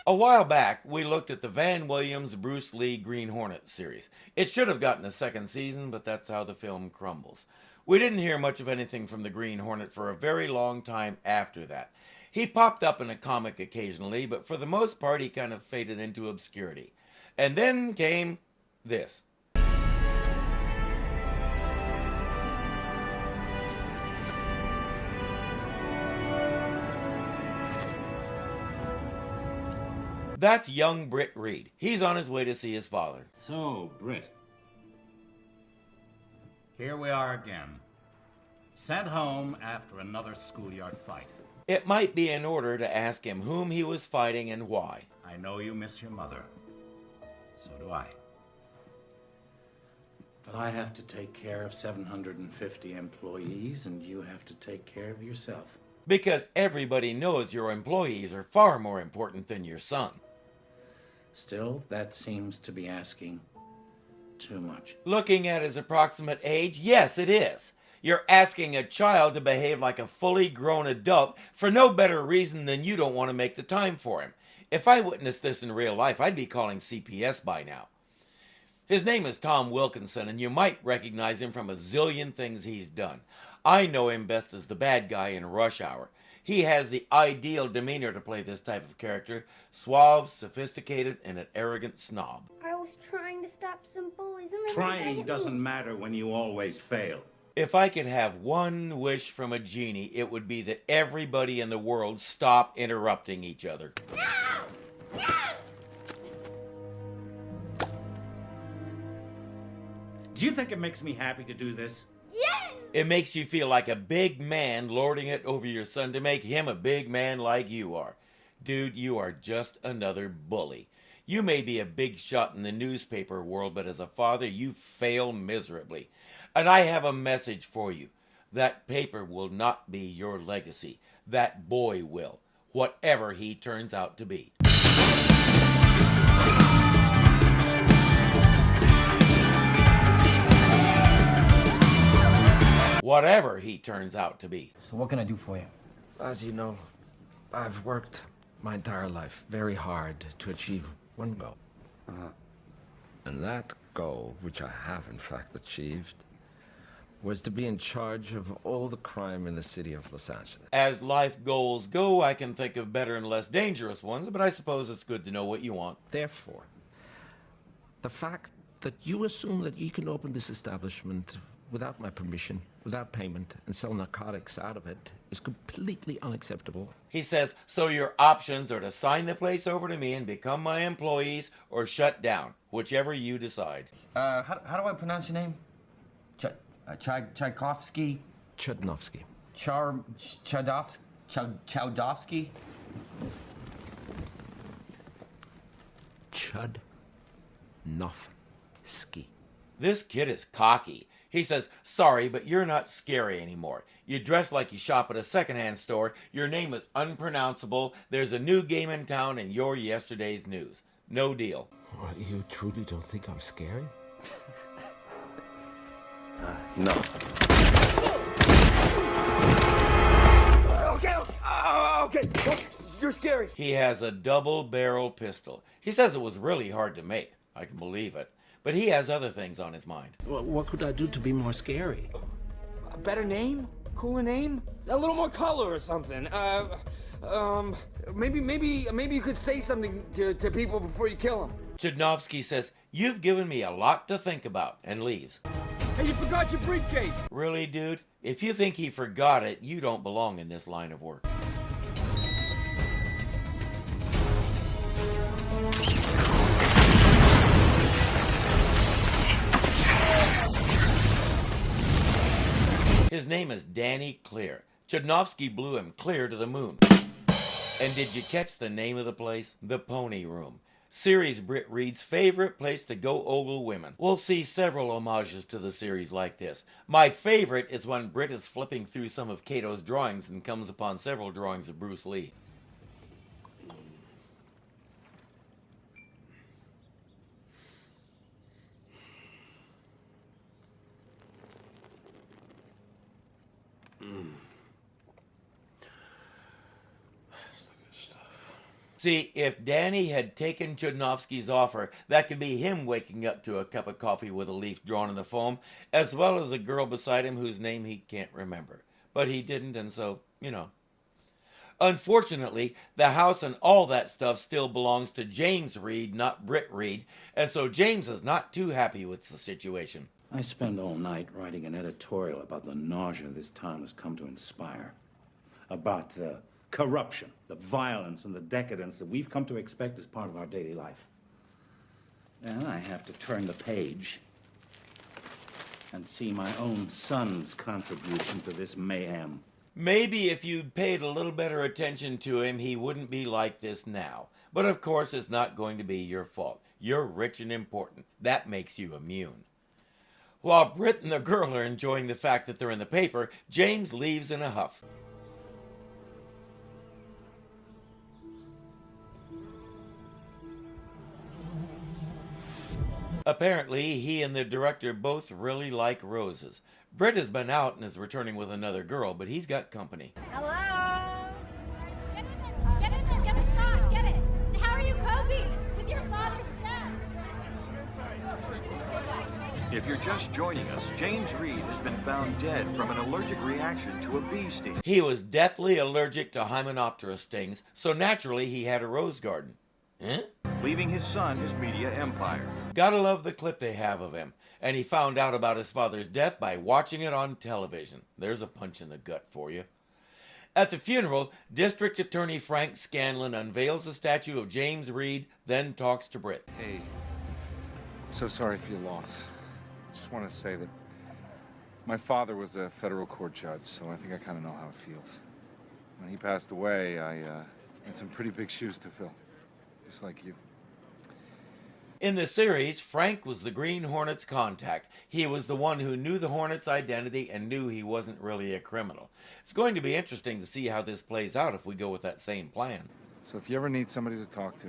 A while back, we looked at the Van Williams Bruce Lee Green Hornet series. It should have gotten a second season, but that's how the film crumbles. We didn't hear much of anything from the Green Hornet for a very long time after that. He popped up in a comic occasionally, but for the most part, he kind of faded into obscurity. And then came this. That's young Britt Reed. He's on his way to see his father. So, Britt. Here we are again. Sent home after another schoolyard fight. It might be in order to ask him whom he was fighting and why. I know you miss your mother. So do I. But I have to take care of 750 employees, and you have to take care of yourself. Because everybody knows your employees are far more important than your son. Still, that seems to be asking too much. Looking at his approximate age, yes, it is. You're asking a child to behave like a fully grown adult for no better reason than you don't want to make the time for him. If I witnessed this in real life, I'd be calling CPS by now. His name is Tom Wilkinson, and you might recognize him from a zillion things he's done. I know him best as the bad guy in Rush Hour. He has the ideal demeanor to play this type of character, suave, sophisticated, and an arrogant snob. I was trying to stop some bullies and then Trying doesn't matter when you always fail. If I could have one wish from a genie, it would be that everybody in the world stop interrupting each other. Do you think it makes me happy to do this? Yes! It makes you feel like a big man lording it over your son to make him a big man like you are. Dude, you are just another bully. You may be a big shot in the newspaper world, but as a father, you fail miserably. And I have a message for you. That paper will not be your legacy. That boy will, whatever he turns out to be. Whatever he turns out to be. So what can I do for you? As you know, I've worked my entire life very hard to achieve one goal. And that goal, which I have in fact achieved, was to be in charge of all the crime in the city of Los Angeles. As life goals go, I can think of better and less dangerous ones, but I suppose it's good to know what you want. Therefore, the fact that you assume that you can open this establishment without my permission, without payment, and sell narcotics out of it is completely unacceptable. He says, so your options are to sign the place over to me and become my employees or shut down, whichever you decide. How do I pronounce your name? Tchaikovsky? Chudnovsky. Chowdowski? Chudnovsky. This kid is cocky. He says, sorry, but you're not scary anymore. You dress like you shop at a secondhand store, your name is unpronounceable, there's a new game in town, and you're yesterday's news. No deal. What, you truly don't think I'm scary? No. Okay. You're scary. He has a double-barrel pistol. He says it was really hard to make. I can believe it. But he has other things on his mind. Well, what could I do to be more scary? A better name? Cooler name? A little more color or something. Maybe you could say something to people before you kill them. Chudnovsky says, you've given me a lot to think about, and leaves. Hey, you forgot your briefcase! Really, dude? If you think he forgot it, you don't belong in this line of work. His name is Danny Clear. Chudnovsky blew him clear to the moon. And did you catch the name of the place? The Pony Room. Series Britt Reed's favorite place to go ogle women. We'll see several homages to the series like this. My favorite is when Britt is flipping through some of Kato's drawings and comes upon several drawings of Bruce Lee. See, if Danny had taken Chudnovsky's offer, that could be him waking up to a cup of coffee with a leaf drawn in the foam, as well as a girl beside him whose name he can't remember. But he didn't, and so, you know. Unfortunately, the house and all that stuff still belongs to James Reed, not Britt Reed, and so James is not too happy with the situation. I spend all night writing an editorial about the nausea this town has come to inspire. About the corruption, the violence, and the decadence that we've come to expect as part of our daily life. And I have to turn the page and see my own son's contribution to this mayhem. Maybe if you'd paid a little better attention to him, he wouldn't be like this now. But of course, it's not going to be your fault. You're rich and important. That makes you immune. While Britt and the girl are enjoying the fact that they're in the paper, James leaves in a huff. Apparently, he and the director both really like roses. Britt has been out and is returning with another girl, but he's got company. Hello? Get in there! Get in there! Get a shot! Get it! And how are you coping with your father's death? If you're just joining us, James Reed has been found dead from an allergic reaction to a bee sting. He was deathly allergic to Hymenoptera stings, so naturally he had a rose garden. Huh? Leaving his son his media empire. Gotta love the clip they have of him. And he found out about his father's death by watching it on television. There's a punch in the gut for you. At the funeral, District Attorney Frank Scanlon unveils a statue of James Reed, then talks to Britt. Hey, so sorry for your loss. Just want to say that my father was a federal court judge, so I think I kind of know how it feels. When he passed away, I had some pretty big shoes to fill, just like you. In the series, Frank was the Green Hornet's contact. He was the one who knew the Hornet's identity and knew he wasn't really a criminal. It's going to be interesting to see how this plays out if we go with that same plan. So if you ever need somebody to talk to,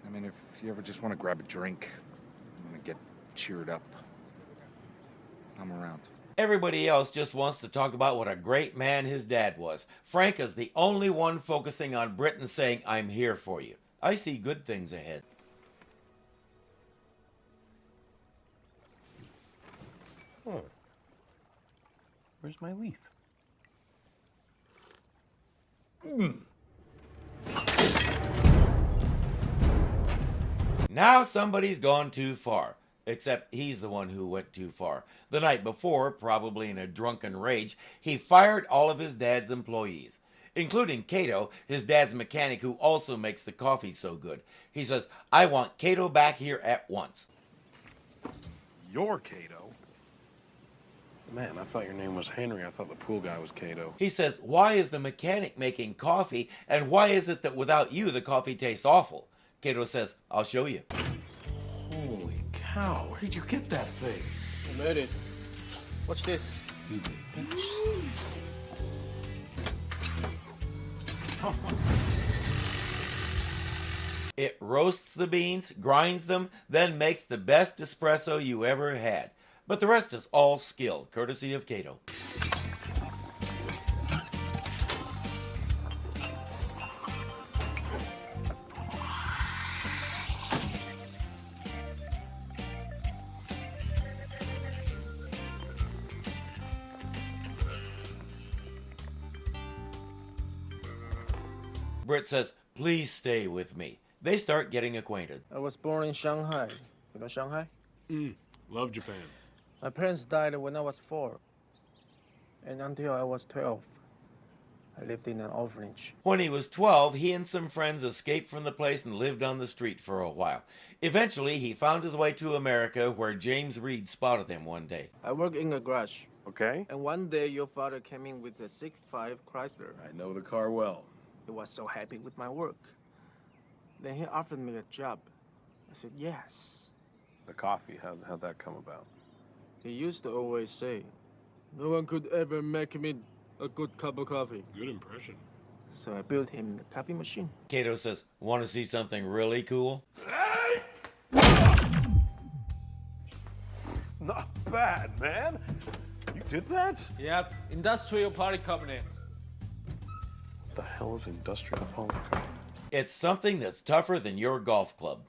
I mean, if you ever just want to grab a drink, you want to get cheered up, I'm around. Everybody else just wants to talk about what a great man his dad was. Frank is the only one focusing on Britt and saying, "I'm here for you." I see good things ahead. Oh. Where's my leaf? Now somebody's gone too far. Except he's the one who went too far. The night before, probably in a drunken rage, he fired all of his dad's employees, including Kato, his dad's mechanic who also makes the coffee so good. He says, "I want Kato back here at once." You're Kato? Man, I thought your name was Henry. I thought the pool guy was Kato. He says, "Why is the mechanic making coffee, and why is it that without you the coffee tastes awful?" Kato says, "I'll show you." Holy cow, where did you get that thing? I made it. Watch this. It roasts the beans, grinds them, then makes the best espresso you ever had. But the rest is all skill, courtesy of Kato. Britt says, "Please stay with me." They start getting acquainted. I was born in Shanghai. You know Shanghai? Love Japan. My parents died when I was 4. And until I was 12, I lived in an orphanage. When he was 12, he and some friends escaped from the place and lived on the street for a while. Eventually, he found his way to America, where James Reed spotted him one day. I work in a garage. Okay. And one day, your father came in with a 6.5 Chrysler. I know the car well. He was so happy with my work. Then he offered me a job. I said yes. The coffee, how'd that come about? He used to always say, "No one could ever make me a good cup of coffee." Good impression. So I built him a coffee machine. Kato says, "Want to see something really cool?" Not bad, man. You did that? Yep, industrial party cabinet. What the hell is industrial polycarbonate? It's something that's tougher than your golf club.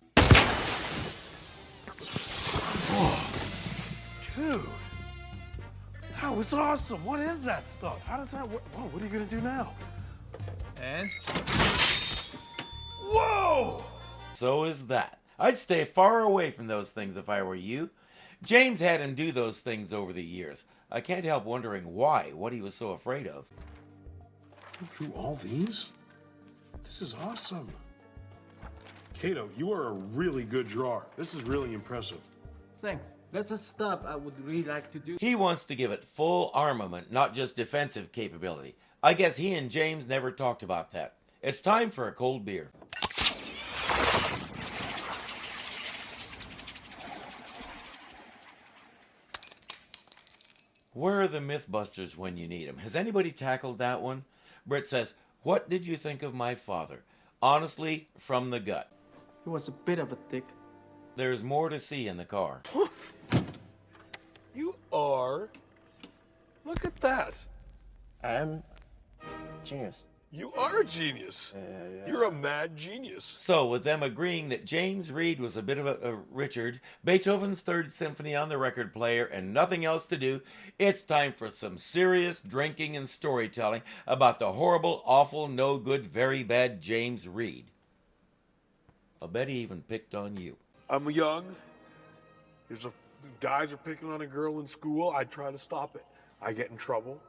Dude, that was awesome. What is that stuff? How does that work? Whoa, what are you gonna do now? And? Whoa! So is that. I'd stay far away from those things if I were you. James had him do those things over the years. I can't help wondering why, what he was so afraid of. You drew all these? This is awesome. Kato, you are a really good drawer. This is really impressive. Thanks. That's a stuff I would really like to do. He wants to give it full armament, not just defensive capability. I guess he and James never talked about that. It's time for a cold beer. Where are the Mythbusters when you need them? Has anybody tackled that one? Britt says, "What did you think of my father?" Honestly, from the gut. He was a bit of a dick. There's more to see in the car. You are. Look at that. I'm genius. You are a genius. You're a mad genius. So, with them agreeing that James Reed was a bit of a Richard, Beethoven's Third Symphony on the record player, and nothing else to do, it's time for some serious drinking and storytelling about the horrible, awful, no good, very bad James Reed. I bet he even picked on you. I'm young. Guys are picking on a girl in school. I try to stop it. I get in trouble.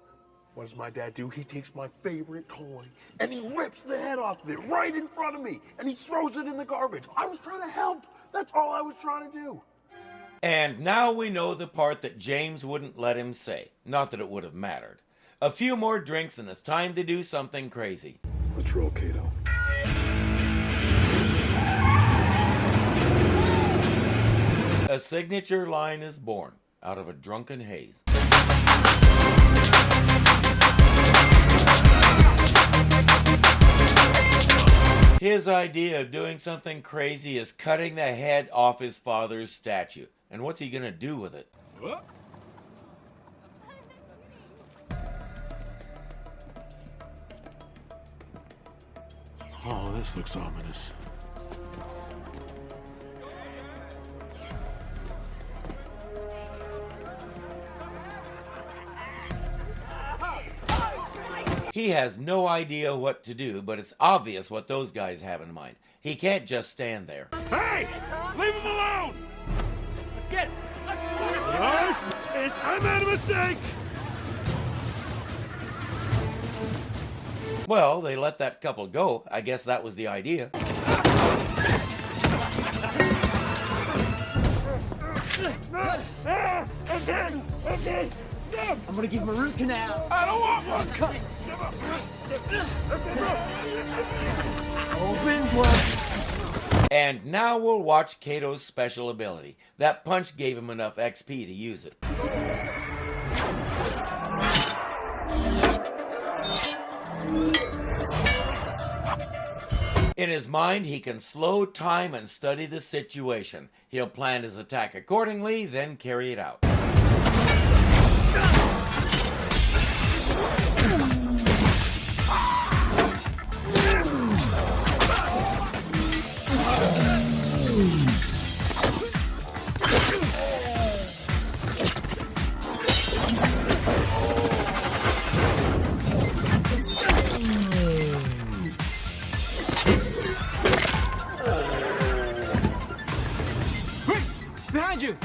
What does my dad do? He takes my favorite toy and he rips the head off of it right in front of me and he throws it in the garbage. I was trying to help. That's all I was trying to do. And now we know the part that James wouldn't let him say. Not that it would have mattered. A few more drinks and it's time to do something crazy. Let's roll, Kato. A signature line is born out of a drunken haze. His idea of doing something crazy is cutting the head off his father's statue. And what's he gonna do with it? What? Oh, this looks ominous. He has no idea what to do, but it's obvious what those guys have in mind. He can't just stand there. Hey! Leave him alone! Let's get it. I made a mistake! Well, they let that couple go. I guess that was the idea. Okay. I'm gonna give him a root canal. I don't want one! Open blood. And now we'll watch Kato's special ability. That punch gave him enough XP to use it. In his mind, he can slow time and study the situation. He'll plan his attack accordingly, then carry it out. Behind you!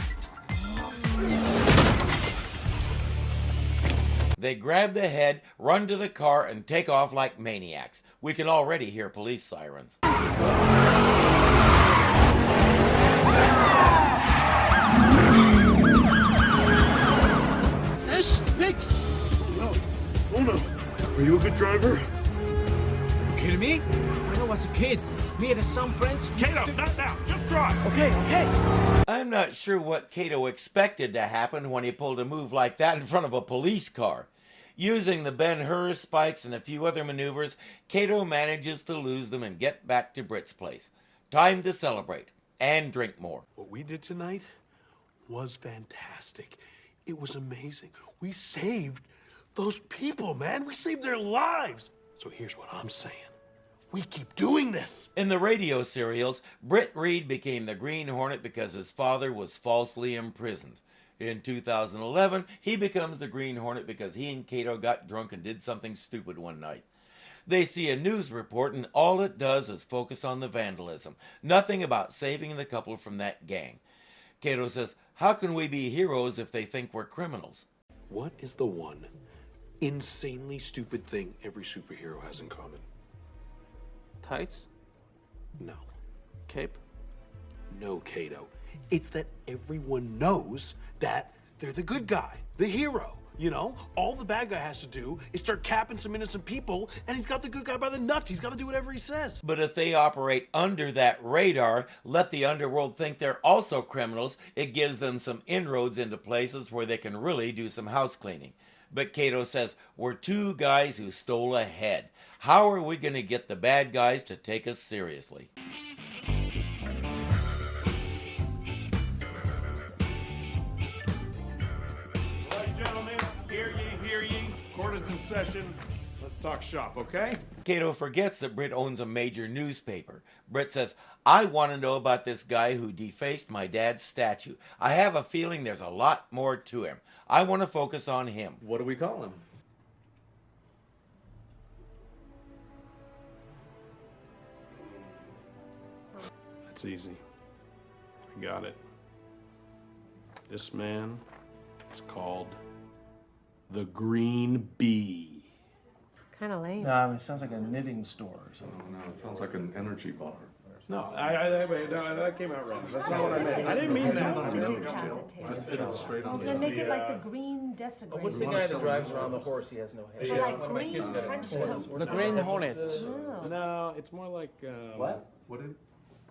They grab the head, run to the car, and take off like maniacs. We can already hear police sirens. Oh no. Are you a good driver? Kidding me? When I was a kid, me and some friends. Kato, not now. Just drive. Okay. I'm not sure what Kato expected to happen when he pulled a move like that in front of a police car. Using the Ben-Hur spikes and a few other maneuvers, Kato manages to lose them and get back to Britt's place. Time to celebrate and drink more. What we did tonight was fantastic. It was amazing. We saved those people, man. We saved their lives. So here's what I'm saying. We keep doing this. In the radio serials, Britt Reed became the Green Hornet because his father was falsely imprisoned. In 2011, he becomes the Green Hornet because he and Kato got drunk and did something stupid one night. They see a news report and all it does is focus on the vandalism. Nothing about saving the couple from that gang. Kato says, how can we be heroes if they think we're criminals? What is the one insanely stupid thing every superhero has in common? Tights? No. Cape? No, Kato. It's that everyone knows that they're the good guy, the hero. You know, all the bad guy has to do is start capping some innocent people, and he's got the good guy by the nuts. He's got to do whatever he says. But if they operate under that radar, let the underworld think they're also criminals, it gives them some inroads into places where they can really do some house cleaning. But Kato says, we're two guys who stole a head. How are we going to get the bad guys to take us seriously? Court is in session. Let's talk shop, okay? Kato forgets that Britt owns a major newspaper. Britt says, I want to know about this guy who defaced my dad's statue. I have a feeling there's a lot more to him. I want to focus on him. What do we call him? That's easy. I got it. This man is called the Green Bee. Kind of lame. Nah, it sounds like a knitting store or something. No, it sounds like an energy bar. No, that came out wrong. That's not what I meant. I didn't mean that. Then make it like the green desecrated. What's the guy that drives around the horse? He has no hair. Or like green trench coat. The Green Hornet. No, it's more like... What? What did...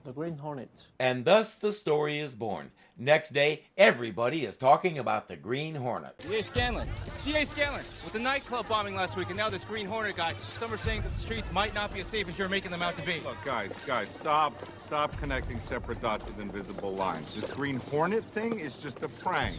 The Green Hornet. And thus the story is born. Next day, everybody is talking about the Green Hornet. G.A. Scanlon. G.A. Scanlon. With the nightclub bombing last week and now this Green Hornet guy, some are saying that the streets might not be as safe as you're making them out to be. Look, guys, stop connecting separate dots with invisible lines. This Green Hornet thing is just a prank.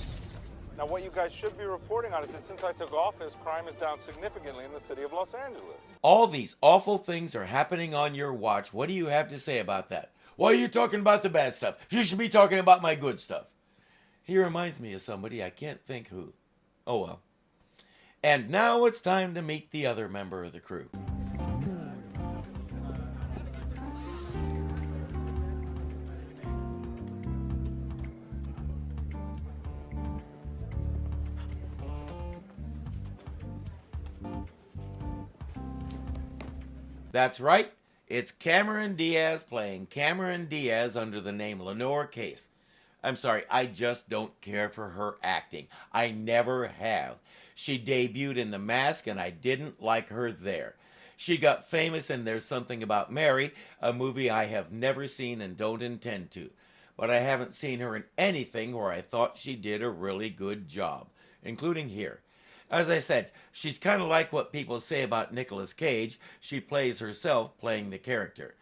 Now, what you guys should be reporting on is that since I took office, crime is down significantly in the city of Los Angeles. All these awful things are happening on your watch. What do you have to say about that? Why are you talking about the bad stuff? You should be talking about my good stuff. He reminds me of somebody, I can't think who. Oh well. And now it's time to meet the other member of the crew. That's right. It's Cameron Diaz playing Cameron Diaz under the name Lenore Case. I'm sorry, I just don't care for her acting. I never have. She debuted in The Mask and I didn't like her there. She got famous in There's Something About Mary, a movie I have never seen and don't intend to. But I haven't seen her in anything where I thought she did a really good job, including here. As I said, she's kind of like what people say about Nicolas Cage. She plays herself playing the character.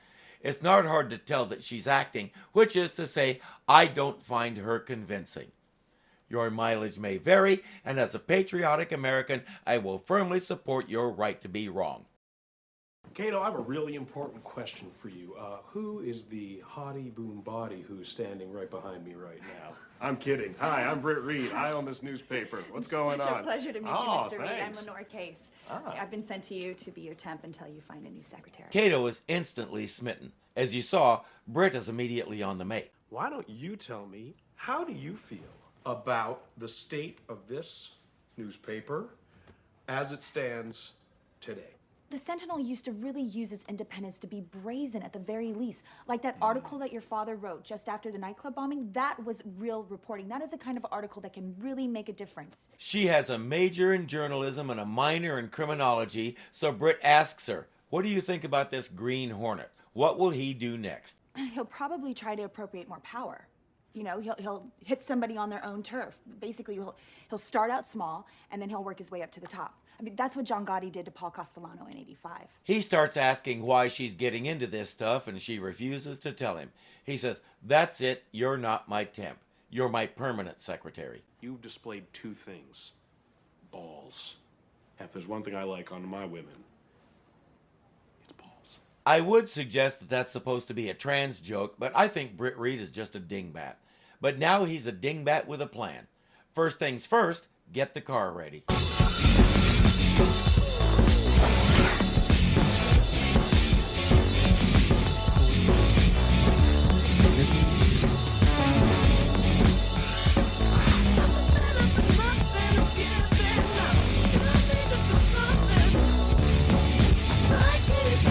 It's not hard to tell that she's acting, which is to say, I don't find her convincing. Your mileage may vary, and as a patriotic American, I will firmly support your right to be wrong. Kato, I have a really important question for you. Who is the hottie boom body who's standing right behind me right now? I'm kidding. Hi, I'm Britt Reed. I own this newspaper. What's going on? Such a pleasure to meet you, Mr. Reed. I'm Thanks. Lenore Case. I've been sent to you to be your temp until you find a new secretary. Kato is instantly smitten. As you saw, Britt is immediately on the make. Why don't you tell me, how do you feel about the state of this newspaper as it stands today? The Sentinel used to really use its independence to be brazen at the very least. Like that article that your father wrote just after the nightclub bombing, that was real reporting. That is a kind of article that can really make a difference. She has a major in journalism and a minor in criminology, so Britt asks her, what do you think about this Green Hornet? What will he do next? He'll probably try to appropriate more power. You know, he'll hit somebody on their own turf. Basically, he'll start out small, and then he'll work his way up to the top. I mean, that's what John Gotti did to Paul Castellano in '85. He starts asking why she's getting into this stuff, and she refuses to tell him. He says, that's it, you're not my temp. You're my permanent secretary. You've displayed two things. Balls. If there's one thing I like on my women, it's balls. I would suggest that that's supposed to be a trans joke, but I think Britt Reed is just a dingbat. But now he's a dingbat with a plan. First things first, get the car ready.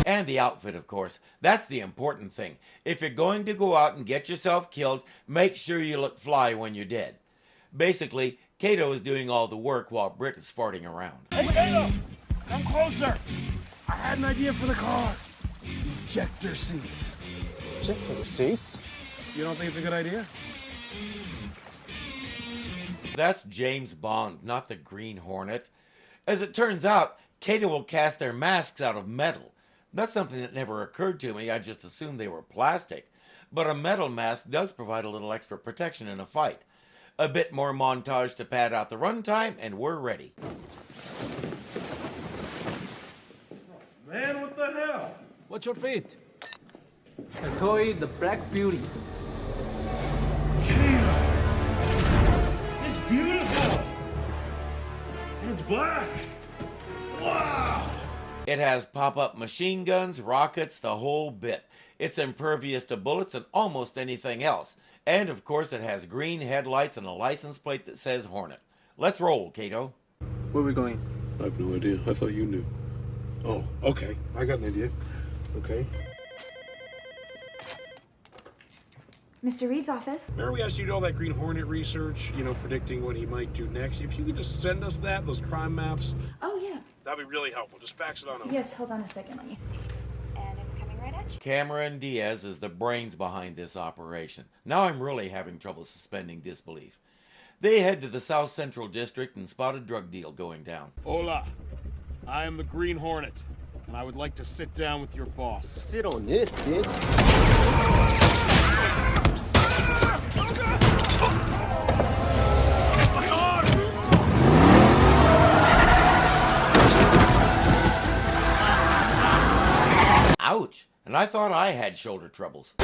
And the outfit, of course. That's the important thing. If you're going to go out and get yourself killed, make sure you look fly when you're dead. Basically, Kato is doing all the work while Britt is farting around. Hey, Kato! Come closer! I had an idea for the car. Ejector seats. Ejector seats? You don't think it's a good idea? That's James Bond, not the Green Hornet. As it turns out, Kato will cast their masks out of metal. That's something that never occurred to me. I just assumed they were plastic. But a metal mask does provide a little extra protection in a fight. A bit more montage to pad out the runtime, and we're ready. Man, what the hell? What's your fate? A toy, the Black Beauty. It's beautiful! And it's black! Wow! It has pop-up machine guns, rockets, the whole bit. It's impervious to bullets and almost anything else. And of course it has green headlights and a license plate that says Hornet. Let's roll, Kato. Where are we going? I have no idea. I thought you knew. Oh, okay. I got an idea. Okay. Mr. Reed's office. Remember we asked you to do all that Green Hornet research, predicting what he might do next? If you could just send us those crime maps, Oh, yeah. that'd be really helpful. Just fax it on over. Yes, hold on a second. Let me see. And it's coming right at you. Cameron Diaz is the brains behind this operation. Now I'm really having trouble suspending disbelief. They head to the South Central District and spot a drug deal going down. Hola. I am the Green Hornet, and I would like to sit down with your boss. Sit on this, bitch. Ouch! And I thought I had shoulder troubles.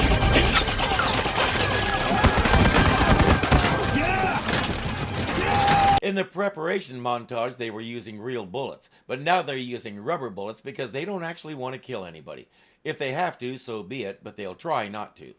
In the preparation montage, they were using real bullets, but now they're using rubber bullets because they don't actually want to kill anybody. If they have to, so be it, but they'll try not to.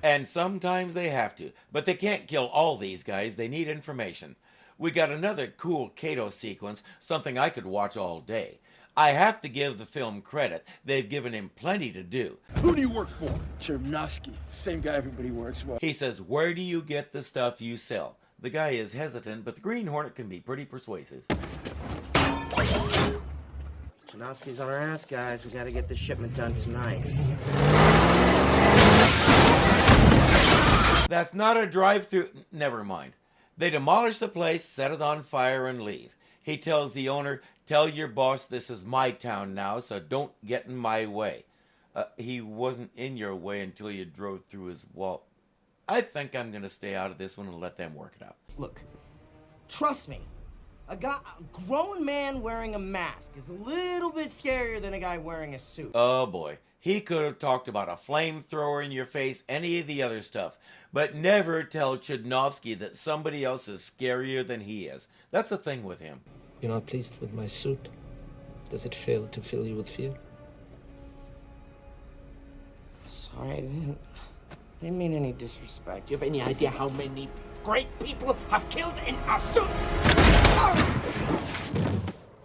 And sometimes they have to, but they can't kill all these guys. They need information. We got another cool Kato sequence, something I could watch all day. I have to give the film credit. They've given him plenty to do. Who do you work for? Chernovsky. Same guy everybody works for. He says, "Where do you get the stuff you sell?" The guy is hesitant, but the Green Hornet can be pretty persuasive. Chernovsky's on our ass, guys. We gotta get the shipment done tonight. That's not a drive-through. Never mind. They demolish the place, set it on fire, and leave. He tells the owner, "Tell your boss this is my town now, so don't get in my way." He wasn't in your way until you drove through his wall. I think I'm going to stay out of this one and let them work it out. Look, trust me. A grown man wearing a mask is a little bit scarier than a guy wearing a suit. Oh boy. He could have talked about a flamethrower in your face, any of the other stuff, but never tell Chudnovsky that somebody else is scarier than he is. That's the thing with him. You're not pleased with my suit? Does it fail to fill you with fear? Sorry, I didn't mean any disrespect. Do you have any idea how many great people have killed in a suit?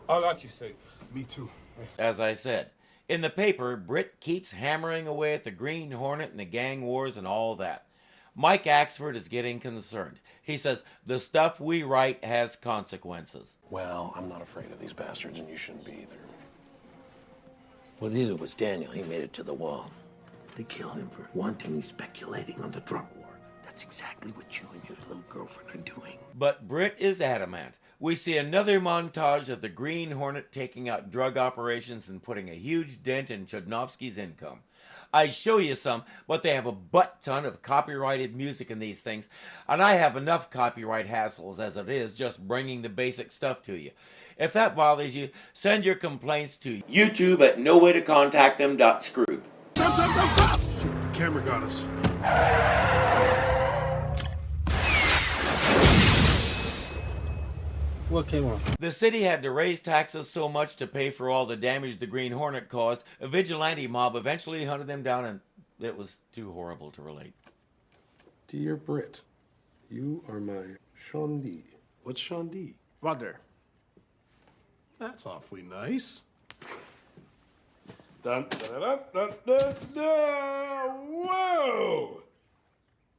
I like your suit. Me too. As I said, in the paper, Britt keeps hammering away at the Green Hornet and the gang wars and all that. Mike Axford is getting concerned. He says, the stuff we write has consequences. Well, I'm not afraid of these bastards, and you shouldn't be either. Well, neither was Daniel. He made it to the wall. They killed him for wantonly speculating on the drug war. That's exactly what you and your little girlfriend are doing. But Britt is adamant. We see another montage of the Green Hornet taking out drug operations and putting a huge dent in Chudnovsky's income. I'd show you some, but they have a butt ton of copyrighted music in these things, and I have enough copyright hassles as it is just bringing the basic stuff to you. If that bothers you, send your complaints to YouTube at nowaytocontactthem.screwed. Stop! The camera got us. What camera? The city had to raise taxes so much to pay for all the damage the Green Hornet caused, a vigilante mob eventually hunted them down, and it was too horrible to relate. Dear Britt, you are my Shaundi. What's Shaundi? Brother. That's awfully nice. Dun, dun, dun, dun, dun, dun. Whoa!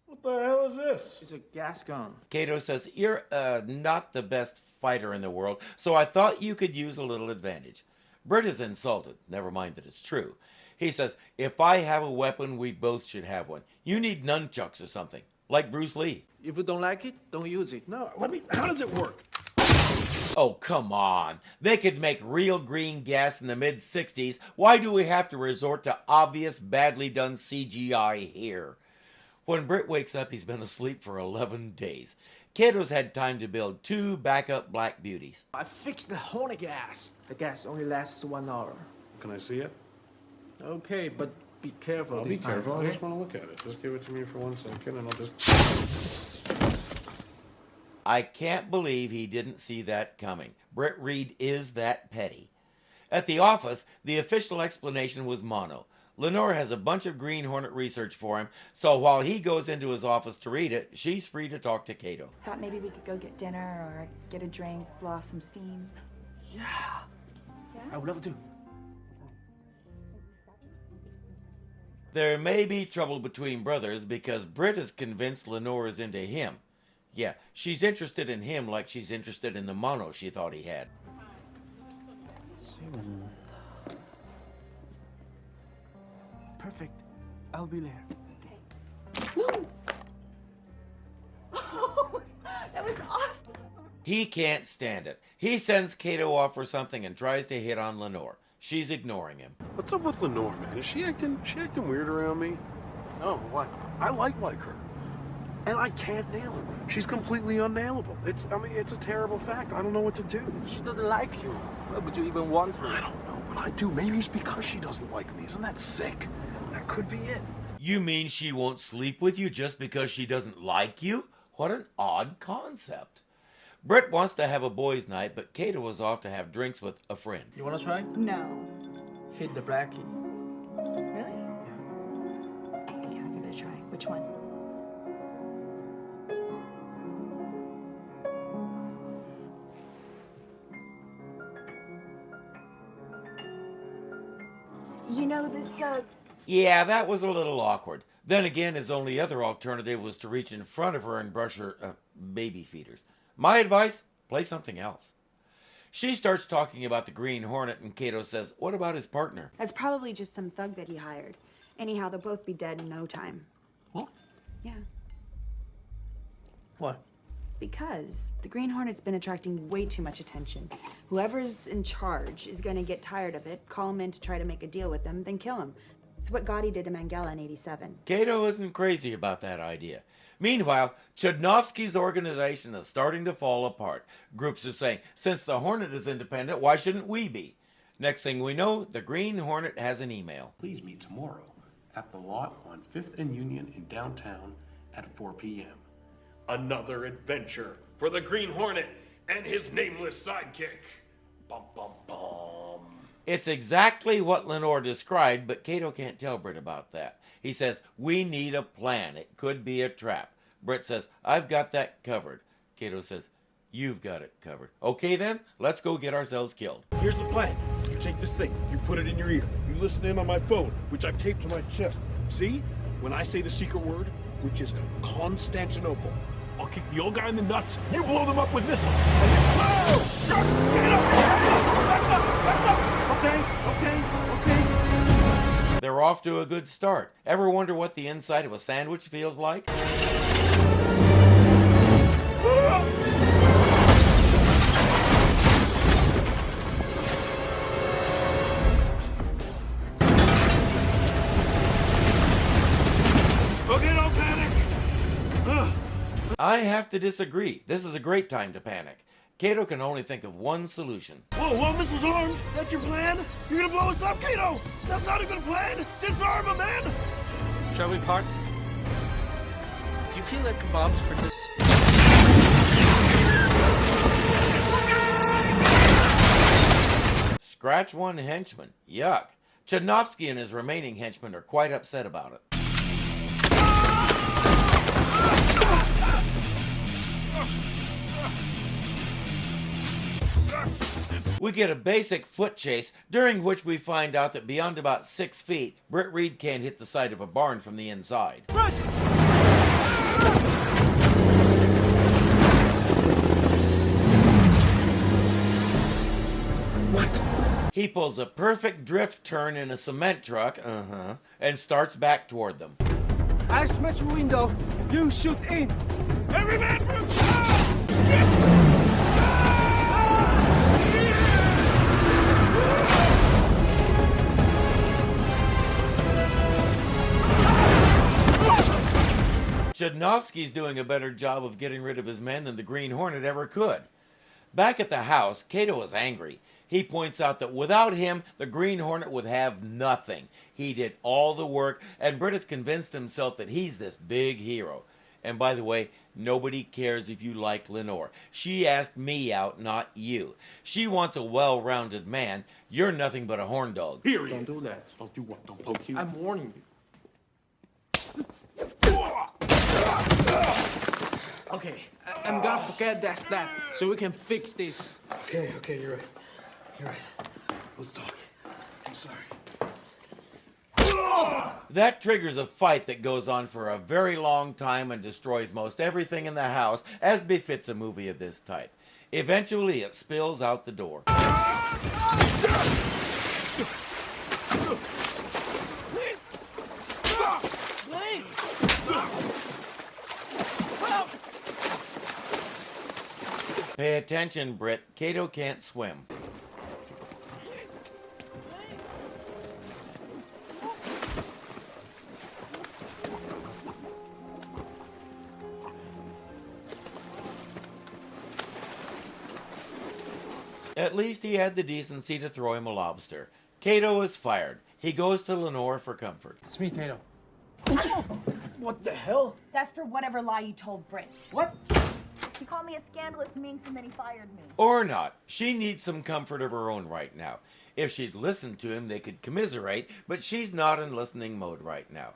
What the hell is this? It's a gas gun. Kato says, you're not the best fighter in the world, so I thought you could use a little advantage. Britt is insulted, never mind that it's true. He says, if I have a weapon, we both should have one. You need nunchucks or something, like Bruce Lee. If you don't like it, don't use it. No, how does it work? Oh, come on. They could make real green gas in the mid-60s. Why do we have to resort to obvious, badly done CGI here? When Britt wakes up, he's been asleep for 11 days. Kato's had time to build 2 backup black beauties. I fixed the Hornet gas. The gas only lasts 1 hour. Can I see it? Okay, but be careful I'll this be time. careful. Okay? I just want to look at it. Just give it to me for 1 second and I'll just... I can't believe he didn't see that coming. Britt Reed is that petty. At the office, the official explanation was mono. Lenore has a bunch of Green Hornet research for him, so while he goes into his office to read it, she's free to talk to Kato. Thought maybe we could go get dinner or get a drink, blow off some steam. Yeah. I would love to. There may be trouble between brothers because Britt is convinced Lenore is into him. Yeah, she's interested in him like she's interested in the mono she thought he had. Perfect. I'll be there. That was awesome. He can't stand it. He sends Kato off for something and tries to hit on Lenore. She's ignoring him. What's up with Lenore, man? Is she acting weird around me? Oh, what? I like her. And I can't nail her. She's completely unnailable. It's a terrible fact. I don't know what to do. She doesn't like you. Why would you even want her? I don't know, but I do. Maybe it's because she doesn't like me. Isn't that sick? That could be it. You mean she won't sleep with you just because she doesn't like you? What an odd concept. Britt wants to have a boys' night, but Kato was off to have drinks with a friend. You want to try? No. Hit the blackie. Really? Yeah. Okay, I'll give it a try. Which one? You know, this, Yeah, that was a little awkward. Then again, his only other alternative was to reach in front of her and brush her baby feeders. My advice, play something else. She starts talking about the Green Hornet, and Kato says, what about his partner? That's probably just some thug that he hired. Anyhow, they'll both be dead in no time. What? Yeah. What? Because the Green Hornet's been attracting way too much attention. Whoever's in charge is going to get tired of it, call him in to try to make a deal with them, then kill him. It's what Gotti did to Mangala in '87. Kato isn't crazy about that idea. Meanwhile, Chodnovsky's organization is starting to fall apart. Groups are saying, since the Hornet is independent, why shouldn't we be? Next thing we know, the Green Hornet has an email. Please meet tomorrow at the lot on 5th and Union in downtown at 4 p.m. Another adventure for the Green Hornet and his nameless sidekick. Bum, bum, bum. It's exactly what Lenore described, but Kato can't tell Britt about that. He says, we need a plan. It could be a trap. Britt says, I've got that covered. Kato says, you've got it covered. Okay then, let's go get ourselves killed. Here's the plan. You take this thing, you put it in your ear. You listen in on my phone, which I've taped to my chest. See? When I say the secret word, which is Constantinople, I'll kick the old guy in the nuts, you blow them up with missiles. And then, whoa! Chuck, get up! Back up! Okay. They're off to a good start. Ever wonder what the inside of a sandwich feels like? I have to disagree. This is a great time to panic. Kato can only think of one solution. Whoa, missiles armed? That's your plan? You're gonna blow us up, Kato? That's not a good plan! Disarm him, man! Shall we part? Do you feel like kebabs for this? Scratch one henchman. Yuck. Chodnovsky and his remaining henchmen are quite upset about it. We get a basic foot chase, during which we find out that beyond about 6 feet, Britt Reed can't hit the side of a barn from the inside. He pulls a perfect drift turn in a cement truck, and starts back toward them. I smash the window. You shoot in. Every man for Chodnovsky's doing a better job of getting rid of his men than the Green Hornet ever could. Back at the house, Kato is angry. He points out that without him, the Green Hornet would have nothing. He did all the work, and Britt has convinced himself that he's this big hero. And by the way, nobody cares if you like Lenore. She asked me out, not you. She wants a well-rounded man. You're nothing but a horn dog. Period. Don't do that. Don't do what? Don't poke you? I'm warning you. Okay, I'm gonna forget that slap so we can fix this. Okay, you're right. You're right. Let's talk. I'm sorry. That triggers a fight that goes on for a very long time and destroys most everything in the house, as befits a movie of this type. Eventually, it spills out the door. Pay attention, Britt. Kato can't swim. At least he had the decency to throw him a lobster. Kato is fired. He goes to Lenore for comfort. It's me, Kato. What the hell? That's for whatever lie you told Britt. What? He called me a scandalous minx and then he fired me. Or not. She needs some comfort of her own right now. If she'd listened to him, they could commiserate, but she's not in listening mode right now.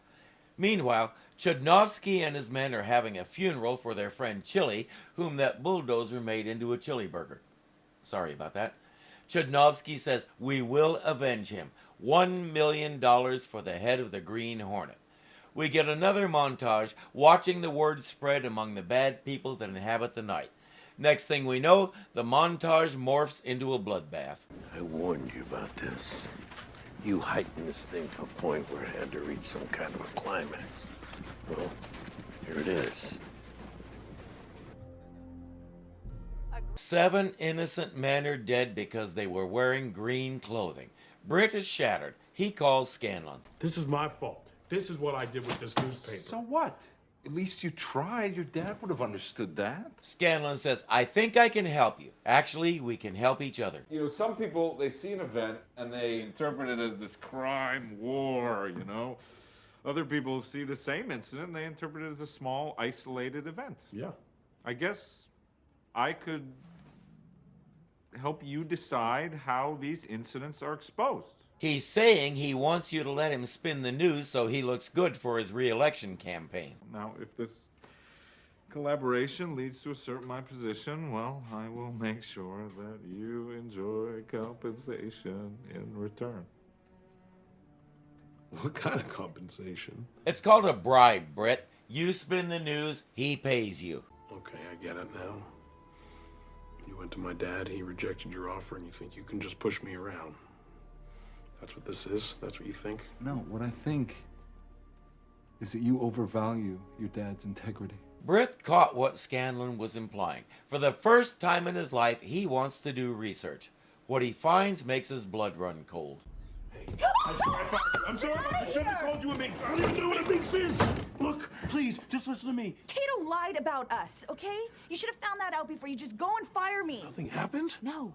Meanwhile, Chodnovsky and his men are having a funeral for their friend Chili, whom that bulldozer made into a chili burger. Sorry about that. Chodnovsky says, we will avenge him. $1 million for the head of the Green Hornet. We get another montage watching the word spread among the bad people that inhabit the night. Next thing we know, the montage morphs into a bloodbath. I warned you about this. You heightened this thing to a point where it had to reach some kind of a climax. Well, here it is. 7 innocent men are dead because they were wearing green clothing. Britt is shattered. He calls Scanlon. This is my fault. This is what I did with this newspaper. So what? At least you tried. Your dad would have understood that. Scanlon says, I think I can help you. Actually, we can help each other. You know, some people, they see an event and they interpret it as this crime war, you know? Other people see the same incident and they interpret it as a small, isolated event. Yeah. I guess I could help you decide how these incidents are exposed. He's saying he wants you to let him spin the news so he looks good for his re-election campaign. Now, if this collaboration leads to assert my position, well, I will make sure that you enjoy compensation in return. What kind of compensation? It's called a bribe, Britt. You spin the news, he pays you. Okay, I get it now. You went to my dad, he rejected your offer, and you think you can just push me around. That's what this is? That's what you think? No, what I think is that you overvalue your dad's integrity. Britt caught what Scanlon was implying. For the first time in his life, he wants to do research. What he finds makes his blood run cold. I'm sorry, I shouldn't have called you a minx. I don't even know what a minx is. Look, please, just listen to me. Kato lied about us, okay? You should have found that out before you just go and fire me. Nothing happened? No.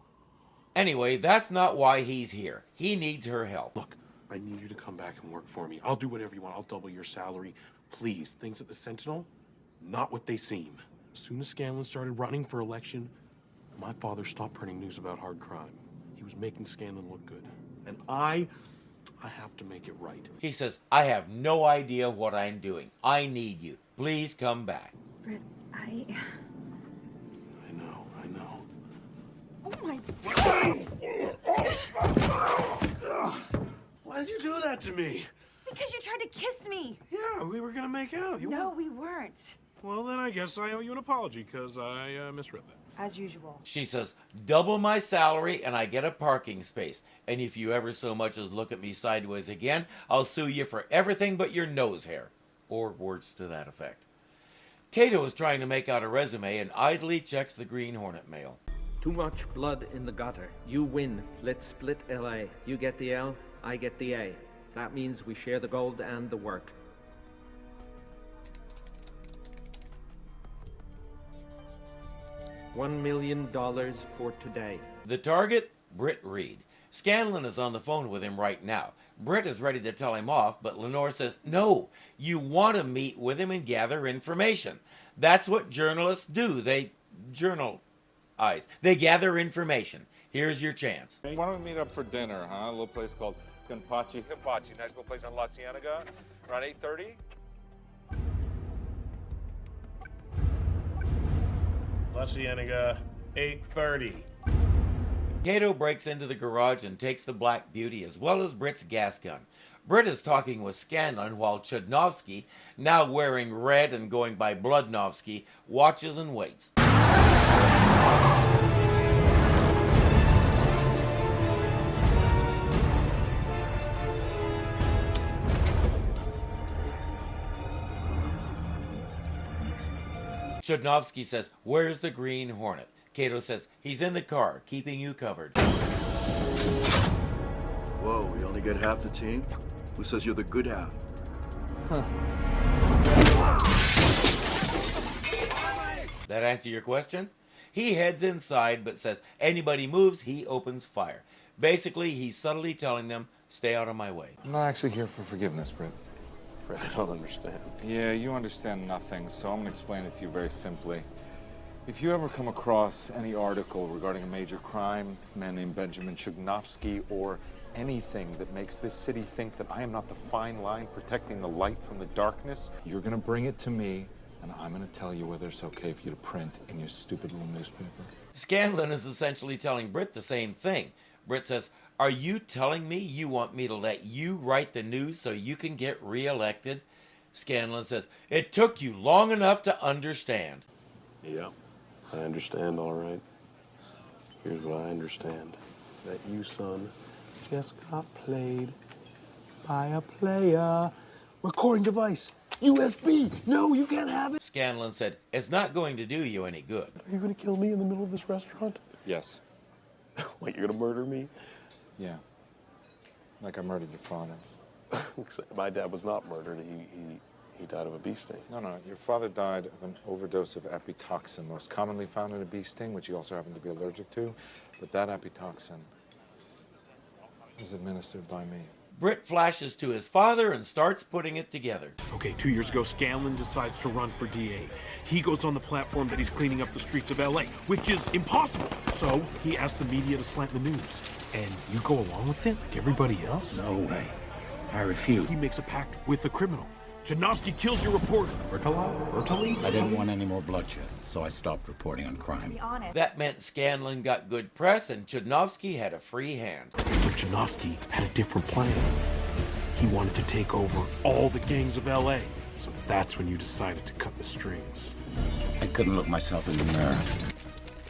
Anyway, that's not why he's here. He needs her help. Look, I need you to come back and work for me. I'll do whatever you want. I'll double your salary. Please, things at the Sentinel, not what they seem. As soon as Scanlon started running for election, my father stopped printing news about hard crime. He was making Scanlon look good. And I have to make it right. He says, I have no idea what I'm doing. I need you. Please come back. Britt, I know. Oh my... Why did you do that to me? Because you tried to kiss me. Yeah, we were gonna make out. No, we weren't. Well, then I guess I owe you an apology, because I misread that. As usual. She says, double my salary and I get a parking space. And if you ever so much as look at me sideways again, I'll sue you for everything but your nose hair. Or words to that effect. Kato is trying to make out a resume and idly checks the Green Hornet mail. Too much blood in the gutter. You win. Let's split LA. You get the L, I get the A. That means we share the gold and the work. $1 million for today. The target? Britt Reed. Scanlon is on the phone with him right now. Britt is ready to tell him off, but Lenore says, no, you want to meet with him and gather information. That's what journalists do. They journalize. They gather information. Here's your chance. Why don't we meet up for dinner, huh? A little place called Gunpachi. Gunpachi, nice little place on La Cienega, around 8:30. La Cienega, 8:30. Kato breaks into the garage and takes the Black Beauty as well as Britt's gas gun. Britt is talking with Scanlon while Chudnovsky, now wearing red and going by Bloodnovsky, watches and waits. Chudnovsky says, where's the Green Hornet? Kato says, he's in the car, keeping you covered. Whoa, we only get half the team? Who says you're the good half? Huh. That answer your question? He heads inside, but says, anybody moves, he opens fire. Basically, he's subtly telling them, stay out of my way. I'm not actually here for forgiveness, Britt. Britt, I don't understand. Yeah, you understand nothing, so I'm gonna explain it to you very simply. If you ever come across any article regarding a major crime, a man named Benjamin Chudnovsky, or anything that makes this city think that I am not the fine line protecting the light from the darkness, you're gonna bring it to me, and I'm gonna tell you whether it's okay for you to print in your stupid little newspaper. Scanlon is essentially telling Britt the same thing. Britt says, are you telling me you want me to let you write the news so you can get reelected? Scanlon says, it took you long enough to understand. Yeah, I understand, all right. Here's what I understand. That you, son, just got played by a player. Recording device. USB. No, you can't have it. Scanlon said, it's not going to do you any good. Are you going to kill me in the middle of this restaurant? Yes. What, you're going to murder me? Yeah. Like I murdered your father. My dad was not murdered. He died of a bee sting. No. Your father died of an overdose of epitoxin, most commonly found in a bee sting, which he also happened to be allergic to. But that epitoxin was administered by me. Britt flashes to his father and starts putting it together. Okay, 2 years ago, Scanlon decides to run for DA. He goes on the platform that he's cleaning up the streets of LA, which is impossible. So he asks the media to slant the news. And you go along with it like everybody else? No way. I refuse. He makes a pact with the criminal. Chudnovsky kills your reporter. Vertali? I didn't want any more bloodshed, so I stopped reporting on crime. To be honest. That meant Scanlon got good press and Chudnovsky had a free hand. But Chudnovsky had a different plan. He wanted to take over all the gangs of LA. So that's when you decided to cut the strings. I couldn't look myself in the mirror.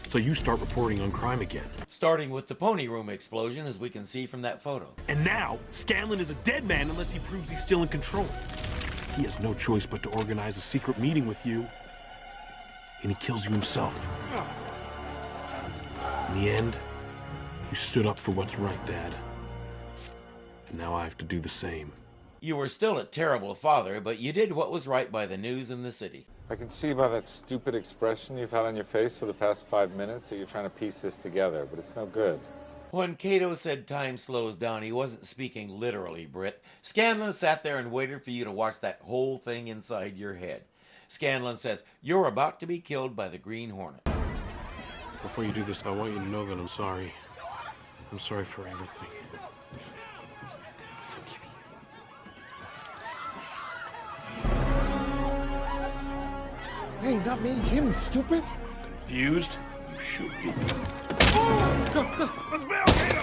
So you start reporting on crime again. Starting with the pony room explosion, as we can see from that photo. And now, Scanlon is a dead man unless he proves he's still in control. He has no choice but to organize a secret meeting with you, and he kills you himself. In the end, you stood up for what's right, Dad. And now I have to do the same. You were still a terrible father, but you did what was right by the news in the city. I can see by that stupid expression you've had on your face for the past 5 minutes that you're trying to piece this together, but it's no good. When Kato said time slows down, he wasn't speaking literally, Britt. Scanlon sat there and waited for you to watch that whole thing inside your head. Scanlon says, you're about to be killed by the Green Hornet. Before you do this, I want you to know that I'm sorry. I'm sorry for everything. Hey, not me, him, stupid. Confused? You should be. Let's bail, Kato!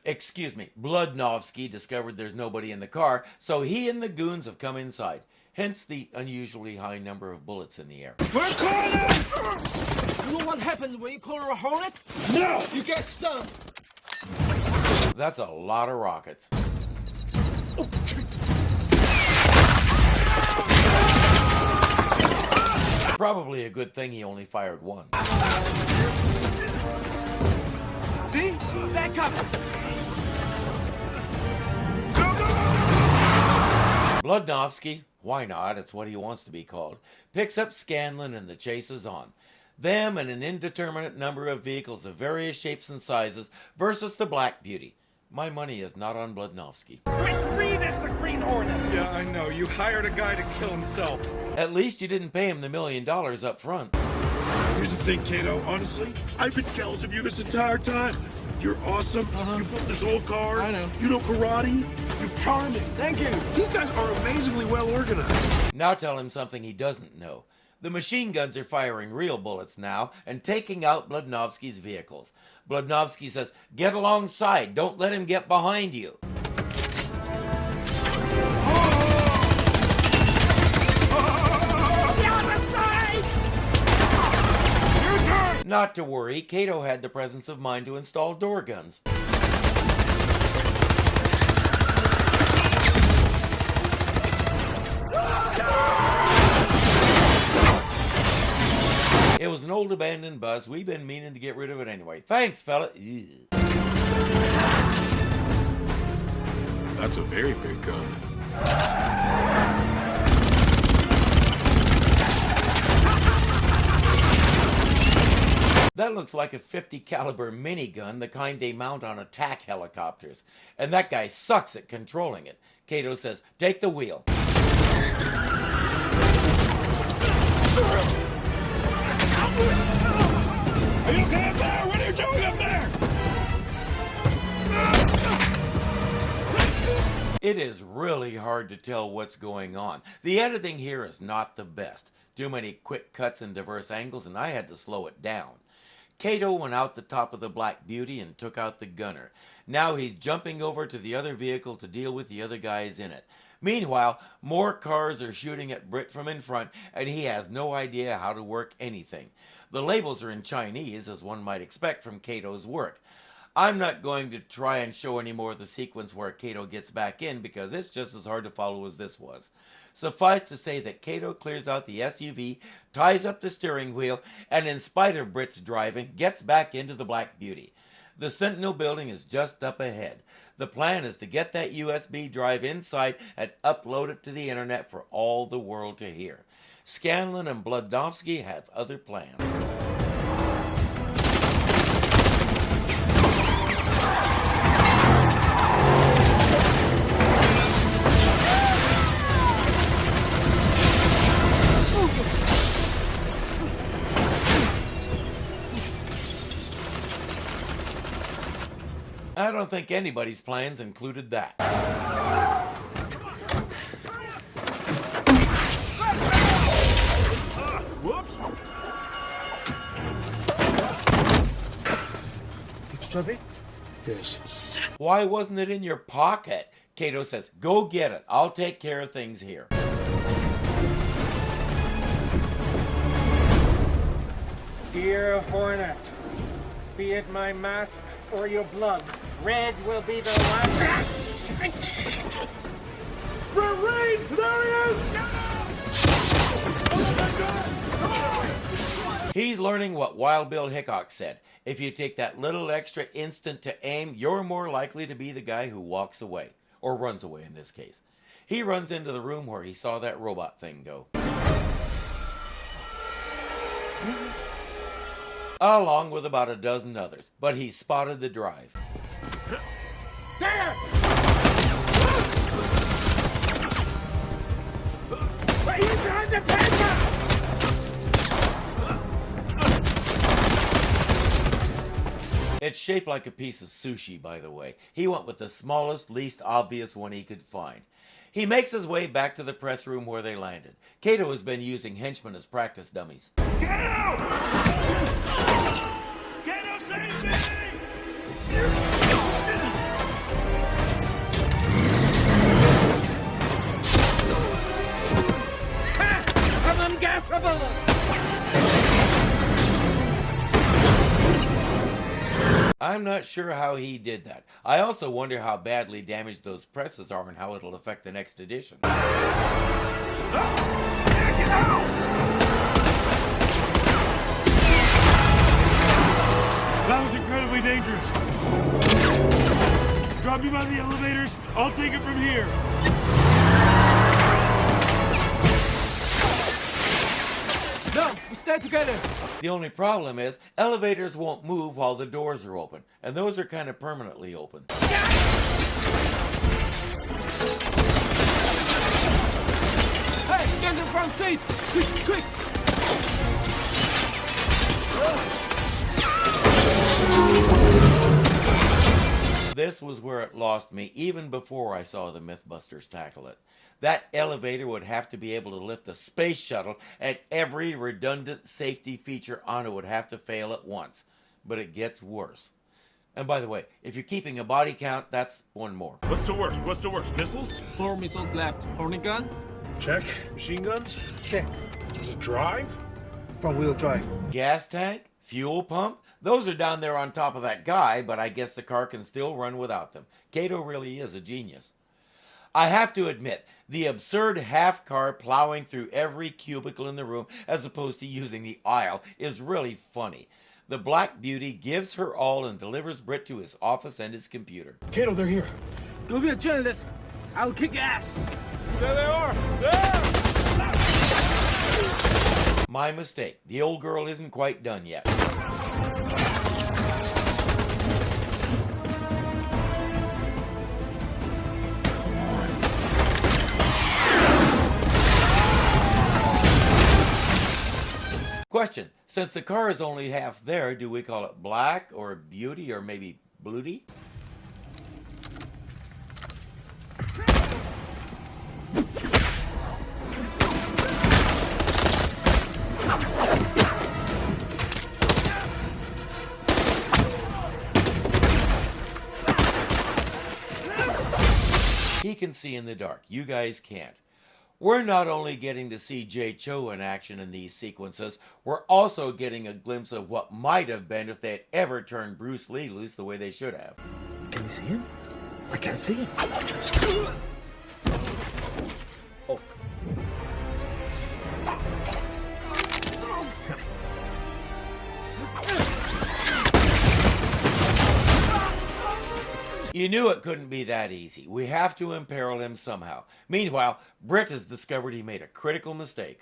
Excuse me, Bludnovsky discovered there's nobody in the car, so he and the goons have come inside. Hence the unusually high number of bullets in the air. We're cornered! You know what happens when you corner a Hornet? No! You get stunned! That's a lot of rockets. Probably a good thing he only fired one. See? That comes! Bludnovsky, why not, it's what he wants to be called, picks up Scanlon and the chase is on. Them and an indeterminate number of vehicles of various shapes and sizes versus the Black Beauty. My money is not on Bludnovsky. Britt Reed is the Green Hornet! Yeah, I know. You hired a guy to kill himself. At least you didn't pay him the $1 million up front. Here's the thing, Kato. Honestly, I've been jealous of you this entire time. You're awesome. You built this old car. I know. You know karate. You're charming. Thank you. These guys are amazingly well organized. Now tell him something he doesn't know. The machine guns are firing real bullets now and taking out Bludnovsky's vehicles. Bludnovsky says, get alongside, don't let him get behind you. Not to worry, Kato had the presence of mind to install door guns. It was an old abandoned bus. We've been meaning to get rid of it anyway. Thanks, fella. Ew. That's a very big gun. That looks like a .50 caliber minigun, the kind they mount on attack helicopters. And that guy sucks at controlling it. Kato says, take the wheel. Are you okay up there? What are you doing up there? It is really hard to tell what's going on. The editing here is not the best. Too many quick cuts and diverse angles, and I had to slow it down. Kato went out the top of the Black Beauty and took out the gunner. Now he's jumping over to the other vehicle to deal with the other guys in it. Meanwhile, more cars are shooting at Britt from in front, and he has no idea how to work anything. The labels are in Chinese, as one might expect from Kato's work. I'm not going to try and show any more of the sequence where Kato gets back in, because it's just as hard to follow as this was. Suffice to say that Kato clears out the SUV, ties up the steering wheel, and in spite of Britt's driving, gets back into the Black Beauty. The Sentinel building is just up ahead. The plan is to get that USB drive inside and upload it to the internet for all the world to hear. Scanlon and Bludnovsky have other plans. I don't think anybody's plans included that. Whoops. Extra big? Yes. Why wasn't it in your pocket? Kato says, go get it. I'll take care of things here. Dear Hornet, be it my mask or your blood, red will be the last. Britt Reed! There he is! Oh my God! He's learning what Wild Bill Hickok said. If you take that little extra instant to aim, you're more likely to be the guy who walks away. Or runs away in this case. He runs into the room where he saw that robot thing go. Along with about a dozen others, but he spotted the drive. There! He's behind the paper! It's shaped like a piece of sushi, by the way. He went with the smallest, least obvious one he could find. He makes his way back to the press room where they landed. Kato has been using henchmen as practice dummies. Kato! Kato, save me! I'm ungassable! I'm not sure how he did that. I also wonder how badly damaged those presses are and how it'll affect the next edition. That was incredibly dangerous. Drop me by the elevators. I'll take it from here. No, we stay together. The only problem is, elevators won't move while the doors are open, and those are kind of permanently open. Hey, get in the front seat! Quick, quick! This was where it lost me, even before I saw the Mythbusters tackle it. That elevator would have to be able to lift a space shuttle, and every redundant safety feature on it would have to fail at once. But it gets worse. And by the way, if you're keeping a body count, that's one more. What's the worst? What's the worst? Missiles? 4 missiles left. Hornet gun? Check. Machine guns? Check. Does it drive? Front-wheel drive. Gas tank? Fuel pump? Those are down there on top of that guy, but I guess the car can still run without them. Kato really is a genius. I have to admit, the absurd half-car plowing through every cubicle in the room as opposed to using the aisle is really funny. The Black Beauty gives her all and delivers Britt to his office and his computer. Kato, they're here. Go be a journalist. I'll kick ass. There they are. There! My mistake. The old girl isn't quite done yet. Question, since the car is only half there, do we call it Black or Beauty or maybe Bluty? He can see in the dark, you guys can't. We're not only getting to see Jay Cho in action in these sequences, we're also getting a glimpse of what might have been if they had ever turned Bruce Lee loose the way they should have. Can you see him? I can't see him. Oh. You knew it couldn't be that easy. We have to imperil him somehow. Meanwhile, Britt has discovered he made a critical mistake.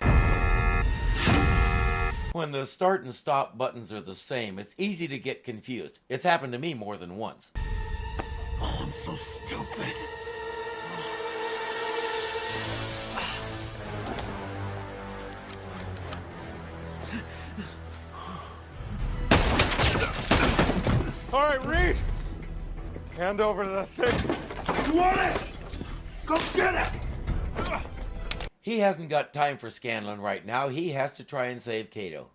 When the start and stop buttons are the same, it's easy to get confused. It's happened to me more than once. Oh, I'm so stupid. All right, Reed. Hand over the thing. You want it? Go get it! He hasn't got time for Scanlon right now. He has to try and save Kato.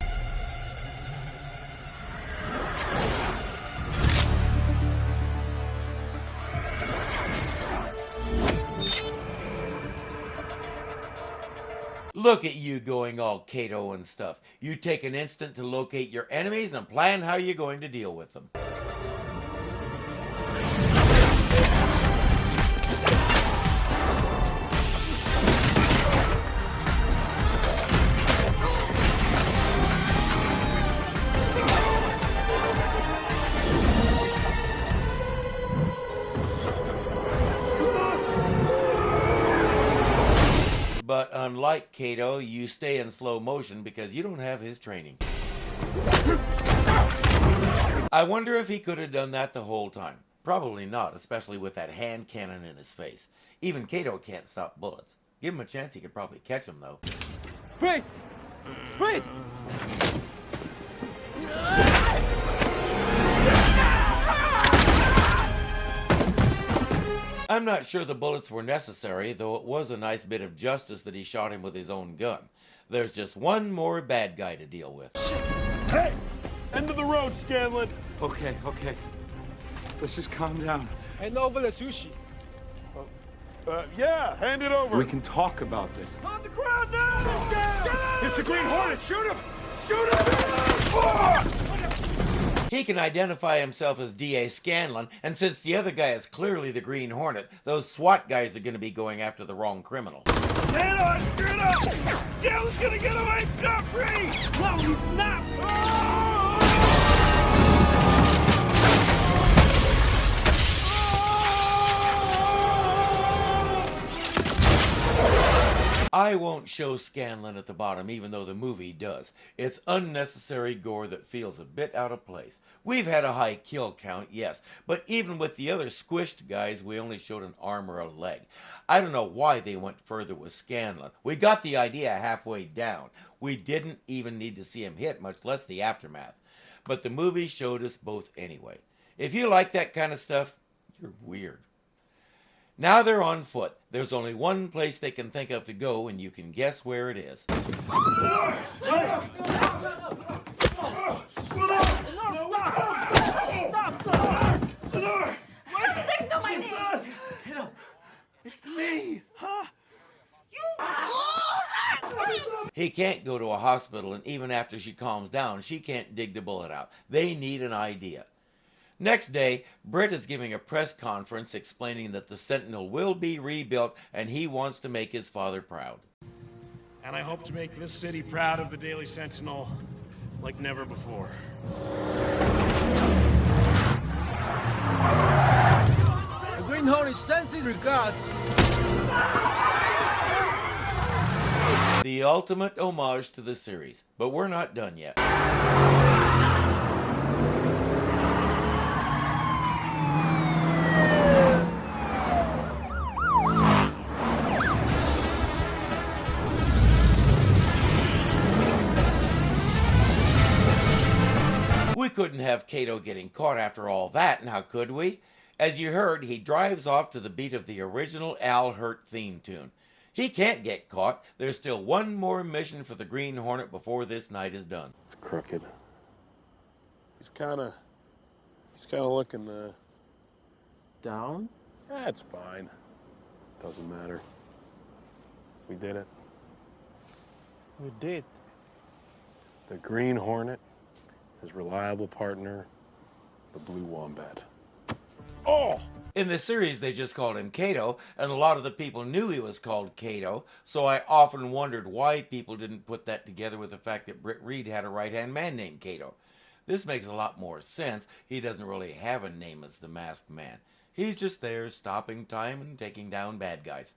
Look at you going all Kato and stuff. You take an instant to locate your enemies and plan how you're going to deal with them. But unlike Kato, you stay in slow motion because you don't have his training. I wonder if he could have done that the whole time. Probably not, especially with that hand cannon in his face. Even Kato can't stop bullets. Give him a chance, he could probably catch him, though. Britt! Britt! I'm not sure the bullets were necessary, though it was a nice bit of justice that he shot him with his own gun. There's just one more bad guy to deal with. Hey! End of the road, Scanlon. Okay. Let's just calm down. Hand over the sushi. Yeah, hand it over. We can talk about this. On the ground now! It's the Green Hornet! Shoot him! Shoot him! He can identify himself as D.A. Scanlon, and since the other guy is clearly the Green Hornet, those SWAT guys are going to be going after the wrong criminal. Stand on! Screw it up! Scanlon's gonna get away scot-free! No, he's not! I won't show Scanlon at the bottom, even though the movie does. It's unnecessary gore that feels a bit out of place. We've had a high kill count, yes, but even with the other squished guys, we only showed an arm or a leg. I don't know why they went further with Scanlon. We got the idea halfway down. We didn't even need to see him hit, much less the aftermath. But the movie showed us both anyway. If you like that kind of stuff, you're weird. Now they're on foot. There's only one place they can think of to go, and you can guess where it is. It's me! Huh? He can't go to a hospital, and even after she calms down, she can't dig the bullet out. They need an idea. Next day, Britt is giving a press conference explaining that the Sentinel will be rebuilt and he wants to make his father proud. And I hope to make this city proud of the Daily Sentinel like never before. The Green Hornet sends his regards. The ultimate homage to the series, but we're not done yet. We couldn't have Kato getting caught after all that, now could we? As you heard, he drives off to the beat of the original Al Hurt theme tune. He can't get caught. There's still one more mission for the Green Hornet before this night is done. It's crooked. He's kind of looking, Down? That's fine. Doesn't matter. We did it. We did. The Green Hornet, his reliable partner, the Blue Wombat. Oh! In the series, they just called him Kato, and a lot of the people knew he was called Kato, so I often wondered why people didn't put that together with the fact that Britt Reed had a right-hand man named Kato. This makes a lot more sense. He doesn't really have a name as the Masked Man. He's just there, stopping time and taking down bad guys.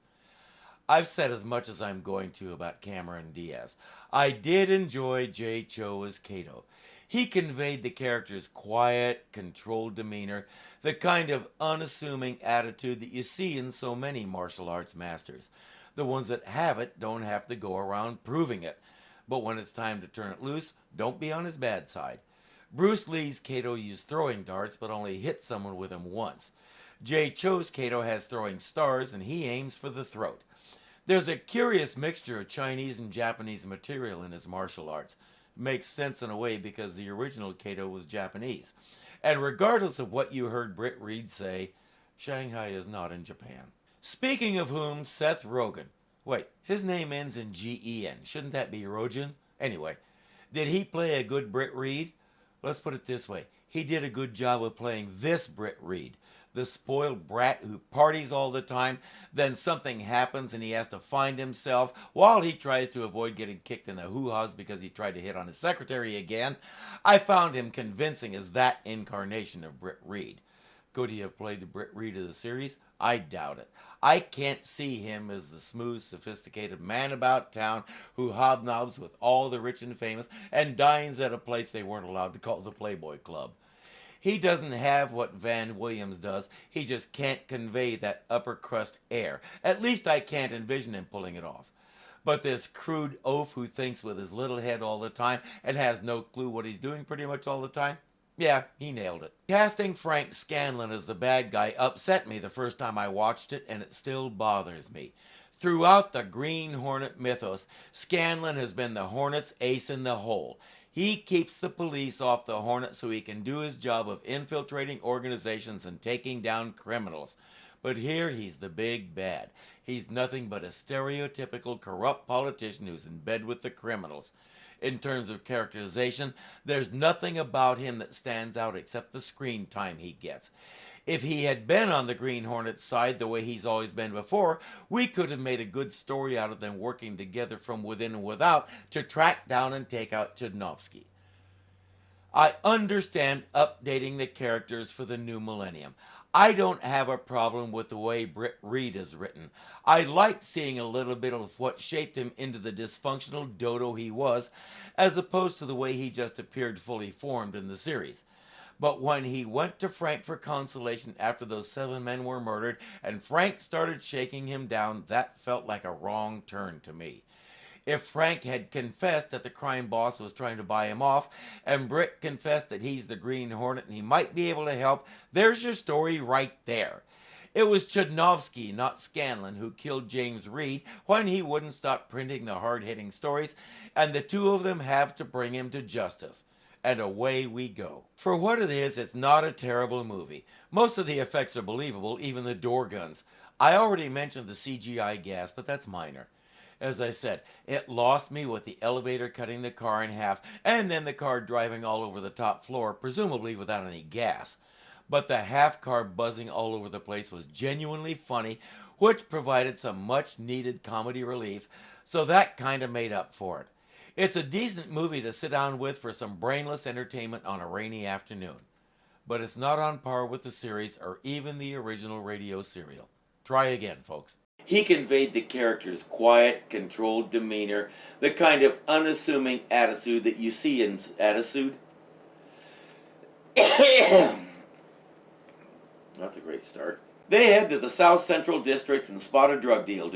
I've said as much as I'm going to about Cameron Diaz. I did enjoy Jay Cho as Kato. He conveyed the character's quiet, controlled demeanor, the kind of unassuming attitude that you see in so many martial arts masters. The ones that have it don't have to go around proving it. But when it's time to turn it loose, don't be on his bad side. Bruce Lee's Kato used throwing darts but only hit someone with them once. Jay Cho's Kato has throwing stars and he aims for the throat. There's a curious mixture of Chinese and Japanese material in his martial arts. Makes sense in a way because the original Kato was Japanese. And regardless of what you heard Britt Reed say, Shanghai is not in Japan. Speaking of whom, Seth Rogen. Wait, his name ends in G-E-N. Shouldn't that be Rogen? Anyway, did he play a good Britt Reed? Let's put it this way. He did a good job of playing this Britt Reed. The spoiled brat who parties all the time, then something happens and he has to find himself while he tries to avoid getting kicked in the hoo-haws because he tried to hit on his secretary again. I found him convincing as that incarnation of Britt Reed. Could he have played the Britt Reed of the series? I doubt it. I can't see him as the smooth, sophisticated man about town who hobnobs with all the rich and famous and dines at a place they weren't allowed to call the Playboy Club. He doesn't have what Van Williams does. He just can't convey that upper crust air. At least I can't envision him pulling it off. But this crude oaf who thinks with his little head all the time and has no clue what he's doing pretty much all the time, yeah, he nailed it. Casting Frank Scanlon as the bad guy upset me the first time I watched it, and it still bothers me. Throughout the Green Hornet mythos, Scanlon has been the Hornet's ace in the hole. He keeps the police off the Hornet so he can do his job of infiltrating organizations and taking down criminals. But here he's the big bad. He's nothing but a stereotypical corrupt politician who's in bed with the criminals. In terms of characterization, there's nothing about him that stands out except the screen time he gets. If he had been on the Green Hornet's side the way he's always been before, we could have made a good story out of them working together from within and without to track down and take out Chudnovsky. I understand updating the characters for the new millennium. I don't have a problem with the way Britt Reed is written. I liked seeing a little bit of what shaped him into the dysfunctional dodo he was, as opposed to the way he just appeared fully formed in the series. But when he went to Frank for consolation after those 7 men were murdered, and Frank started shaking him down, that felt like a wrong turn to me. If Frank had confessed that the crime boss was trying to buy him off, and Britt confessed that he's the Green Hornet and he might be able to help, there's your story right there. It was Chudnovsky, not Scanlon, who killed James Reed when he wouldn't stop printing the hard-hitting stories, and the two of them have to bring him to justice. And away we go. For what it is, it's not a terrible movie. Most of the effects are believable, even the door guns. I already mentioned the CGI gas, but that's minor. As I said, it lost me with the elevator cutting the car in half and then the car driving all over the top floor, presumably without any gas. But the half car buzzing all over the place was genuinely funny, which provided some much needed comedy relief, so that kind of made up for it. It's a decent movie to sit down with for some brainless entertainment on a rainy afternoon. But it's not on par with the series or even the original radio serial. Try again, folks. He conveyed the character's quiet, controlled demeanor, the kind of unassuming attitude that you see in attitude. That's a great start. They head to the South Central District and spot a drug deal.